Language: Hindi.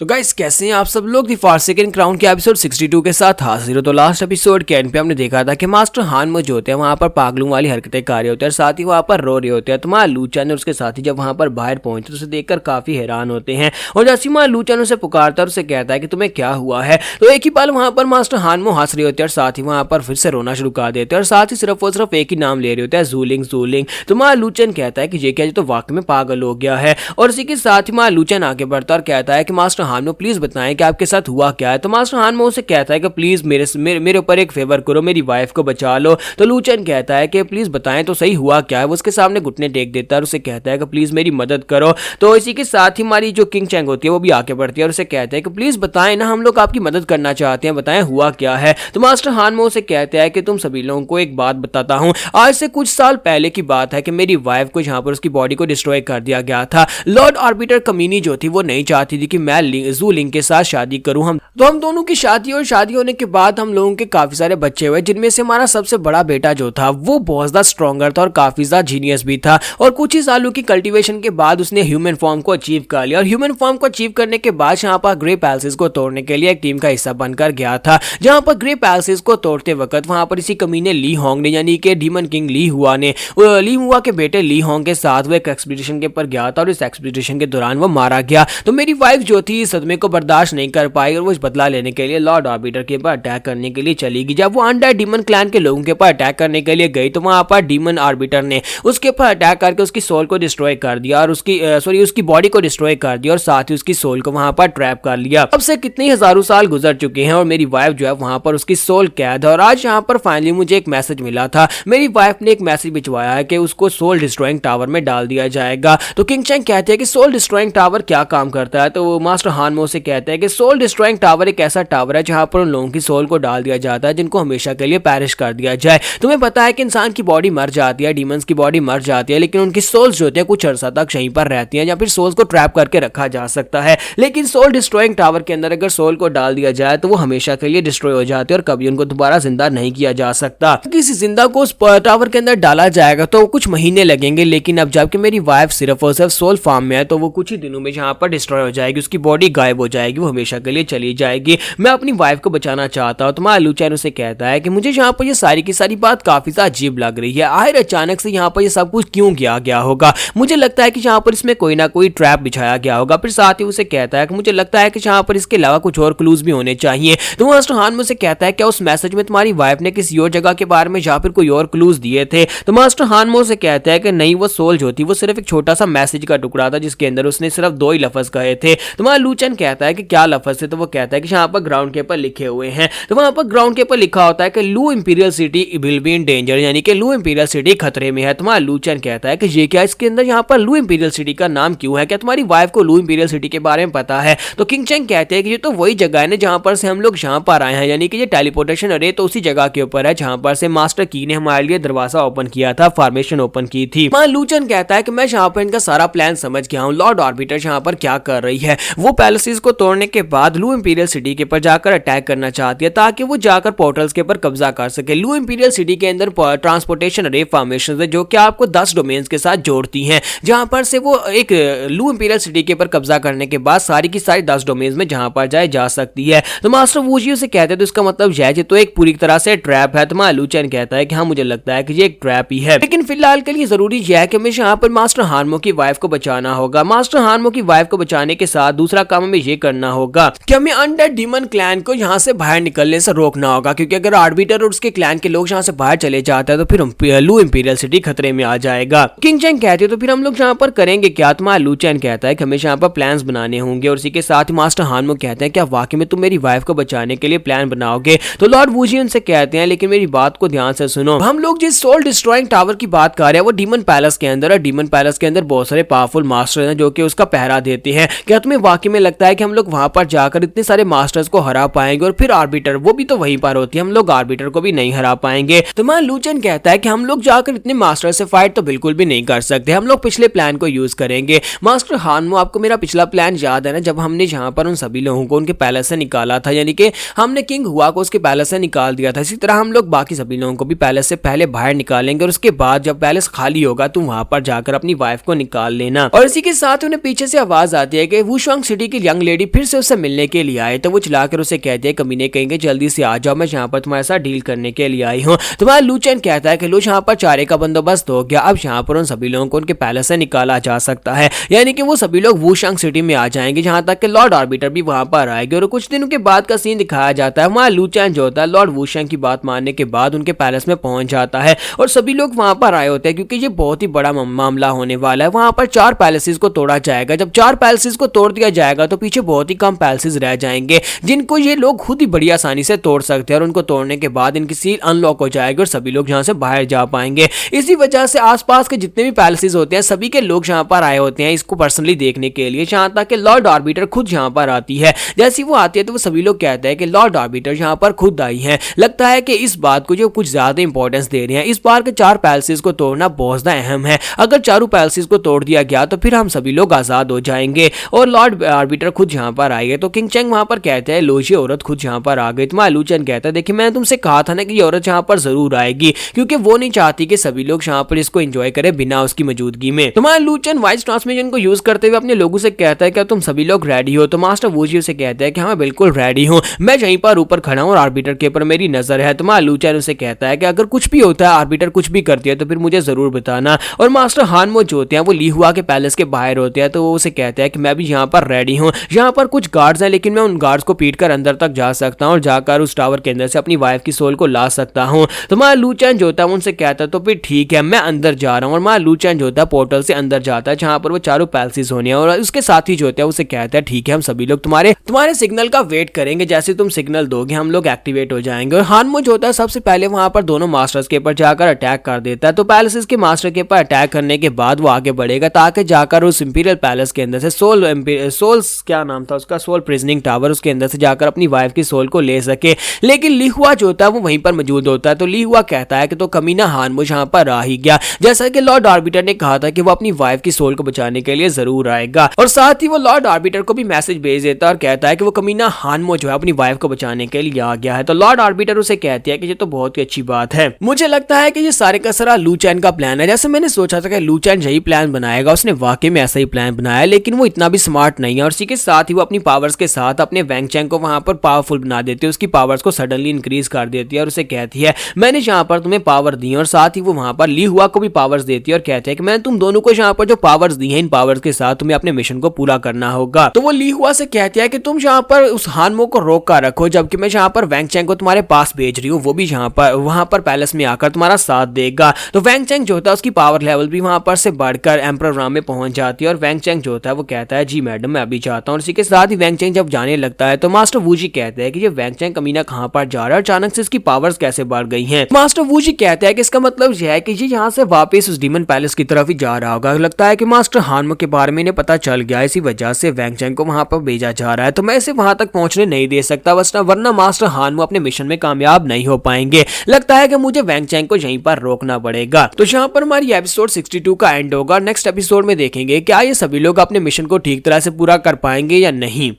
तो गाइस कैसे हैं आप सब लोग। दी फॉरसेकन क्राउन के एपिसोड 62 के साथ हाजिर हो। तो लास्ट एपिसोड के एंड पे हमने देखा था कि मास्टर हानमो जो होते हैं वहां पर पागलों वाली हरकतें कर रहे होते हैं और साथ ही वहां पर रो रहे होते हैं। तो मां लूचन और उसके साथी जब वहां पर बाहर पहुंचते तो उसे देखकर काफी हैरान होते हैं और जैसे मां लूचन उसे पुकारता है और उसे कहता है कि तुम्हें क्या हुआ है। तो एक ही पल वहां पर मास्टर हानमो हंस रहे होते हैं और साथ ही वहां पर फिर से रोना शुरू कर देते हैं और साथ ही सिर्फ और सिर्फ एक ही नाम ले रहे होते हैं, जूलिंग जूलिंग। तो मां लूचन कहता है कि ये क्या, तो वाकई में पागल हो गया है। और इसी के साथ ही मां लूचन आगे बढ़ता और कहता है कि मास्टर हानमो प्लीज बताएं कि आपके साथ हुआ क्या है। तो मास्टर हानमो से कहता है कि प्लीज मेरे ऊपर एक फेवर करो, मेरी वाइफ को बचा लो। तो लूचन कहता है कि प्लीज बताएं तो सही हुआ क्या है। वो उसके सामने घुटने टेक देता है और उसे कहता है कि प्लीज मेरी मदद करो। तो इसी के साथ ही हमारी जो किंग चैंग होती है वो भी आके बढ़ती है और उसे कहते हैं कि प्लीज बताएं ना, हम लोग आपकी मदद करना चाहते हैं, बताएं हुआ क्या है। तो मास्टर हानमो से कहता है कि तुम सभी लोगों को एक बात बताता हूं, आज से कुछ साल पहले की बात है कि मेरी वाइफ को जहां पर उसकी बॉडी को डिस्ट्रॉय कर दिया गया था। लॉर्ड आर्बिटर कमीनी जो थी वो नहीं चाहती थी कि मैं जूलिंग के साथ शादी करूं। हम दोनों की शादी और शादी होने के बाद हम लोगों के काफी सारे बच्चे हुए, जिनमें से हमारा सबसे बड़ा बेटा जो था वो बहुत ज्यादा स्ट्रॉन्गर था और काफी ज्यादा जीनियस भी था। और कुछ ही सालों की कल्टीवेशन के बाद उसने ह्यूमन फॉर्म को अचीव कर लिया और ह्यूमन फॉर्म को अचीव करने के बाद यहाँ पर ग्रे पैलेसेस को तोड़ने के लिए एक टीम का हिस्सा बनकर गया था। जहां पर ग्रे पैलेसेस को तोड़ते वक्त वहां पर इसी कमीने ली होंग ने, यानी कि डीमन किंग ली हुआ के बेटे ली होंग के साथ वो एक एक्सपीडिशन के ऊपर गया था और इस एक्सपीडिशन के दौरान वो मारा गया। तो मेरी वाइफ जो थी इस सदमे को बर्दाश्त नहीं कर पाई और वो बदला लेने के लिए लॉर्ड आर्बिटर के ऊपर अटैक करने के लिए चली गई। जब वो अनडेड डीमन क्लैन के लोगों के ऊपर अटैक करने के लिए गई तो वहां पर डीमन आर्बिटर ने उसके ऊपर अटैक करके उसकी सोल को डिस्ट्रॉय कर दिया और उसकी बॉडी को डिस्ट्रॉय कर दिया और साथ ही उसकी सोल को वहां पर ट्रैप कर लिया। अब से कितने हजारों साल गुजर चुके हैं और मेरी वाइफ जो है वहां पर उसकी सोल कैद है और आज यहाँ पर फाइनली मुझे एक मैसेज मिला था। मेरी वाइफ ने एक मैसेज भिजवाया है कि उसको सोल डिस्ट्रॉइंग टावर में डाल दिया जाएगा। तो किंग चैंग कहते हैं कि सोल डिस्ट्रॉइंग टावर क्या काम करता है। तो मास्टर हानमो से कहते हैं कि सोल डिस्ट्रॉइंग टावर एक ऐसा टावर है जहां पर उन लोगों की सोल को डाल दिया जाता है जिनको हमेशा के लिए पैरिश कर दिया जाए। तुम्हें पता है कि इंसान की बॉडी मर जाती है, डीमंस की बॉडी मर जाती है, लेकिन उनकी सोल्स जो होती है कुछ अरसा तक यहीं पर रहती हैं या फिर सोल्स को ट्रैप करके रखा जा सकता है। लेकिन सोल डिस्ट्रॉइंग टावर के अंदर अगर सोल को डाल दिया जाए तो वो हमेशा के लिए डिस्ट्रॉय हो जाती है और कभी उनको दोबारा जिंदा नहीं किया जा सकता। किसी जिंदा को उस टावर के अंदर डाला जाएगा तो कुछ महीने लगेंगे, लेकिन अब जबकि मेरी वाइफ सिर्फ और सिर्फ सोल फॉर्म में है तो वो कुछ ही दिनों में यहाँ पर डिस्ट्रॉय हो जाएगी, उसकी बॉडी गायब हो जाएगी, वो हमेशा के लिए चली जाएगी। मैं अपनी वाइफ को बचाना चाहता हूँ। तो मां लूचन उसे कहता है कि मुझे यहाँ पर ये सारी की सारी बात काफी ज्यादा अजीब लग रही है, आखिर अचानक से यहाँ पर ये सब कुछ क्यों किया गया होगा। मुझे लगता है कि यहाँ पर इसमें कोई ना कोई ट्रैप बिछाया गया होगा। फिर साथ ही उसे कहता है कि मुझे लगता है कि यहाँ पर इसके अलावा कुछ और क्लूज भी होने चाहिए। तो मास्टर हानमो से कहता है क्या उस मैसेज में तुम्हारी वाइफ ने किसी और जगह के बारे में या फिर कोई और क्लूज दिए थे। तो मास्टर हानमो से कहता है कि नहीं, वो सोल जो थी वो सिर्फ एक छोटा सा मैसेज का टुकड़ा था जिसके अंदर उसने सिर्फ 2 ही लफ्ज कहे थे। तो मां लूचन कहता है कि क्या लफ्ज थे। तो वो कहता है कि यहाँ पर ग्राउंड के ऊपर लिखे हुए हैं। तो वहां पर ग्राउंड के ऊपर लिखा होता है कि लू imperial city will be in danger, यानी कि लू इंपीरियल सिटी खतरे में है। तो मां लूचन कहता है कि ये क्या, इसके अंदर यहाँ पर लू इंपीरियल सिटी का नाम क्यों है, क्या तुम्हारी वाइफ को लू इंपीरियल सिटी के बारे में पता है। तो किंग चैंग कहते हैं कि ये तो वही जगह है ना जहां पर से हम लोग यहाँ पर आए हैं, यानी कि ये टेलीपोर्टेशन अरे तो उसी जगह के ऊपर है जहां पर से मास्टर की ने हमारे लिए दरवाजा ओपन किया था, फॉर्मेशन ओपन की थी। मां लूचन कहता है कि मैं यहाँ पर इनका सारा प्लान समझ गया हूँ, लॉर्ड आर्बिटर यहाँ पर क्या कर रही है। वो पैलेसेस को तोड़ने के बाद लू इंपीरियल सिटी के ऊपर जाकर अटैक करना चाहती है ताकि वो जाकर पोर्टल्स के ऊपर कब्जा कर सके। लू इंपीरियल सिटी के अंदर ट्रांसपोर्टेशन रे फॉर्मेशन है जो कि आपको 10 डोमेन्स के साथ जोड़ती हैं, जहां पर से वो एक लू इंपीरियल सिटी के ऊपर कब्जा करने के बाद सारी की सारी 10 डोमेन्स में जहां पर जाए जा सकती है। तो मास्टर वूजी उसे कहते हैं तो इसका मतलब यह तो एक पूरी तरह से ट्रैप है। तो मां लूचन कहता है कि हाँ मुझे लगता है कि ये एक ट्रैप ही है, लेकिन फिलहाल के लिए जरूरी यह है कि हमें यहाँ पर मास्टर हानमो की वाइफ को बचाना होगा। मास्टर हानमो की वाइफ को बचाने के साथ दूसरा काम हमें ये करना होगा कि हमें अनडेड डीमन क्लैन को यहाँ से बाहर निकलने से रोकना होगा, क्योंकि अगर आर्बिटर और उसके क्लैन के लोग यहाँ से बाहर चले जाते हैं तो फिर लू इंपीरियल सिटी खतरे में आ जाएगा। किंग चैंग कहते हैं तो फिर हम लोग यहाँ पर करेंगे क्या। तो मां लूचन कहता है कि हमें यहाँ पर प्लान्स बनाने होंगे और इसी के साथ ही मास्टर हानमो कहते हैं क्या वाकई में तुम मेरी वाइफ को बचाने के लिए प्लान बनाओगे। तो लॉर्ड वूजी उनसे कहते हैं लेकिन मेरी बात को ध्यान से सुनो, हम लोग जिस सोल डिस्ट्रॉइंग टावर की बात कर रहे हैं वो डीमन पैलेस के अंदर है। डीमन पैलेस के अंदर बहुत सारे पावरफुल मास्टर हैं जो कि उसका पहरा देते हैं। क्या तुम्हें वाकई में लगता है कि हम लोग वहां पर जाकर इतने सारे मास्टर्स को हरा पाएंगे और फिर आर्बिटर वो भी तो वहीं पर होती है, हम लोग आर्बिटर को भी नहीं हरा पाएंगे। तो मां लूचन कहता है कि हम लोग जाकर इतने मास्टर से फाइट तो बिल्कुल भी नहीं कर सकते, हम लोग पिछले प्लान को यूज करेंगे। मास्टर हानमो आपको मेरा पिछला प्लान याद है ना, जब हमने यहाँ पर उन सभी लोगों को उनके पैलेस से निकाला था, यानी कि हमने किंग हुआ को उसके पैलेस से निकाल दिया था। इसी तरह हम लोग बाकी सभी लोगों को भी पैलेस से पहले बाहर निकालेंगे और उसके बाद जब पैलेस खाली होगा तुम वहां पर जाकर अपनी वाइफ को निकाल लेना। और इसी के साथ उन्हें पीछे से आवाज आती है कि वुशोंग सिटी सिटी की यंग लेडी फिर से उससे मिलने के लिए आए तो वो चिल्लाकर उसे कहती है कमीने कहेंगे जल्दी से आ जाओ, मैं यहाँ पर तुम्हारे साथ डील करने के लिए आई हूँ। तुम्हारा लू चैन कहता है कि लो यहाँ पर चारे का बंदोबस्त हो गया, अब यहाँ पर उन सभी लोगों को उनके पैलेस से निकाला जा सकता है, यानी कि वो सभी लोग वुशांग सिटी में आ जाएंगे, जहाँ तक कि लॉर्ड आर्बिटर भी वहां पर आएंगे। और कुछ दिनों के बाद का सीन दिखाया जाता है, वहाँ लू चैन जो होता है लॉर्ड वुशांग की बात मानने के बाद उनके पैलेस में पहुंच जाता है और सभी लोग वहां पर आए होते हैं क्योंकि ये बहुत ही बड़ा मामला होने वाला है। वहां पर 4 पैलेसेस को तोड़ा जाएगा, जब 4 पैलेसेस को तोड़ दिया जाएगा तो पीछे बहुत ही कम पैलेसेस रह जाएंगे जिनको ये लोग खुद ही बड़ी आसानी से तोड़ सकते हैं और उनको तोड़ने के बाद इनकी सील अनलॉक हो जाएगी और सभी लोग यहाँ से बाहर जा पाएंगे। इसी वजह से आसपास के जितने भी पैलेसेस होते हैं सभी के लोग यहाँ पर आए होते हैं इसको पर्सनली देखने के लिए, जहाँ तक कि लॉर्ड आर्बिटर खुद यहाँ पर आती है। जैसी वो आती है तो वो सभी लोग कहते हैं कि लॉर्ड आर्बिटर यहाँ पर खुद आई है, लगता है कि इस बात को जो कुछ ज्यादा इंपॉर्टेंस दे रहे हैं। इस बार के 4 पैलेसेस को तोड़ना बहुत ज्यादा अहम है, अगर चारों पैलेसेस को तोड़ दिया गया तो फिर हम सभी लोग आजाद हो जाएंगे और लॉर्ड आर्बिटर खुद यहाँ पर आएंगे। तो किंग चैंग वहां पर कहते हैं लो ये औरत खुद यहाँ पर आ गई। तुम्हारा लू चैन कहता है देखिए मैंने तुमसे कहा था ना कि ये औरत यहाँ पर जरूर आएगी क्योंकि वो नहीं चाहती कि सभी लोग यहाँ पर इसको एंजॉय करें बिना उसकी मौजूदगी में। तुम्हारा लू चैन वॉइस ट्रांसमिशन को यूज करते हुए अपने लोगों से कहता है क्या तुम सभी लोग रेडी हो? तो मास्टर वूजी उसे कहता है कि हाँ बिल्कुल रेडी हूँ, मैं यहीं पर ऊपर खड़ा हूँ और आर्बिटर के ऊपर मेरी नजर है। तुम्हारा लू चैन उसे कहता है कि अगर कुछ भी होता है आर्बिटर कुछ भी करती है तो फिर मुझे जरूर बताना। और मास्टर हानमो जो होते हैं वो ली हुआ के पैलेस के बाहर होते हैं तो वो उसे कहता है कि मैं भी यहाँ पर रेडी हूँ, यहाँ पर कुछ गार्ड्स हैं लेकिन मैं उन गार्ड्स को पीट कर अंदर तक जा सकता हूँ और जाकर उस टावर के अंदर से अपनी वाइफ की सोल को ला सकता हूँ। तुम्हारा लू चैन जो होता है उनसे कहता है तो फिर ठीक है मैं अंदर जा रहा हूँ। और मां लू चैन जो होता है पोर्टल से अंदर जाता है जहाँ पर वो चारों पैलेसेस होने हैं और उसके साथ ही जो होता है उसे कहता है ठीक है हम सभी लोग तुम्हारे सिग्नल का वेट करेंगे, जैसे तुम सिग्नल दोगे हम लोग एक्टिवेट हो जाएंगे। और हानमो जो होता है सबसे पहले वहां पर दोनों मास्टर्स के ऊपर जाकर अटैक कर देता है। तो पैलेसेस के मास्टर के ऊपर अटैक करने के बाद वो आगे बढ़ेगा ताकि जाकर उस इंपीरियल पैलेस के अंदर से सोल्स क्या नाम था उसका, सोल प्रिजनिंग टावर, उसके अंदर से जाकर अपनी वाइफ की सोल को ले सके। लेकिन ली हुआ जो होता है वो वहीं पर मौजूद होता है। तो ली हुआ कहता है कि तो कमीना हानमो यहाँ पर आ ही गया, जैसा कि लॉर्ड आर्बिटर ने कहा था कि वो अपनी वाइफ की सोल को बचाने के लिए जरूर आएगा। और साथ ही वो लॉर्ड आर्बिटर को भी मैसेज भेज देता है और कहता है कि वो कमीना हानमो जो है अपनी वाइफ को बचाने के लिए आ गया है। तो लॉर्ड आर्बिटर उसे कहती है कि ये तो बहुत ही अच्छी बात है, मुझे लगता है कि ये सारे का सारा लू चैन का प्लान है। जैसे मैंने सोचा था कि लू चैन यही प्लान बनाएगा, उसने वाकई में ऐसा ही प्लान बनाया, लेकिन वो इतना भी स्मार्ट नहीं है। और इसी के साथ ही वो अपनी पावर्स के साथ अपने वैंग चैंग को वहां पर पावरफुल बना देती है, उसकी पावर्स को सडनली इंक्रीज कर देती है और उसे कहती है मैंने यहाँ पर तुम्हें पावर दी है। और साथ ही वो वहां पर ली हुआ को भी पावर्स देती है और कहते हैं कि मैंने तुम दोनों को यहाँ पर जो पावर्स दी है इन पावर्स के साथ तुम्हें अपने मिशन को पूरा करना होगा। तो वो ली हुआ से कहती है कि तुम यहाँ पर उस हानमो को रोक कर रखो, जबकि मैं यहाँ पर वैंग चैंग को तुम्हारे पास भेज रही हूँ, वो भी यहाँ पर वहां पर पैलेस में आकर तुम्हारा साथ देगा। तो वैंग चैंग जो होता है उसकी पावर लेवल भी वहां पर से बढ़कर एम्परर राम में पहुंच जाती है और वैंग चैंग जो होता है वो कहता है जी मैडम मैं अभी चाहता हूँ। इसी के साथ ही वैंग चैंग जब जाने लगता है तो मास्टर वूजी कहते हैं कि ये वैंग चैंग कमीना कहाँ पर जा रहा है, अचानक से इसकी पावर्स कैसे बढ़ गई हैं। मास्टर वूजी कहते हैं कि इसका मतलब यह है कि ये यहाँ से वापस उस डीमन पैलेस की तरफ ही जा रहा होगा। लगता है कि मास्टर हानमो के बारे में इन्हें पता चल गया, इसी वजह से वैंग चैंग को वहां पर भेजा जा रहा है। तो मैं इसे वहां तक पहुंचने नहीं दे सकता वरना मास्टर हानमो अपने मिशन में कामयाब नहीं हो पाएंगे। लगता है कि मुझे वैंग चैंग को यहीं पर रोकना पड़ेगा। तो यहाँ पर हमारी एपिसोड 62 का एंड होगा। नेक्स्ट एपिसोड में देखेंगे क्या ये सभी लोग अपने मिशन को ठीक तरह से पूरा कर पाएंगे या नहीं।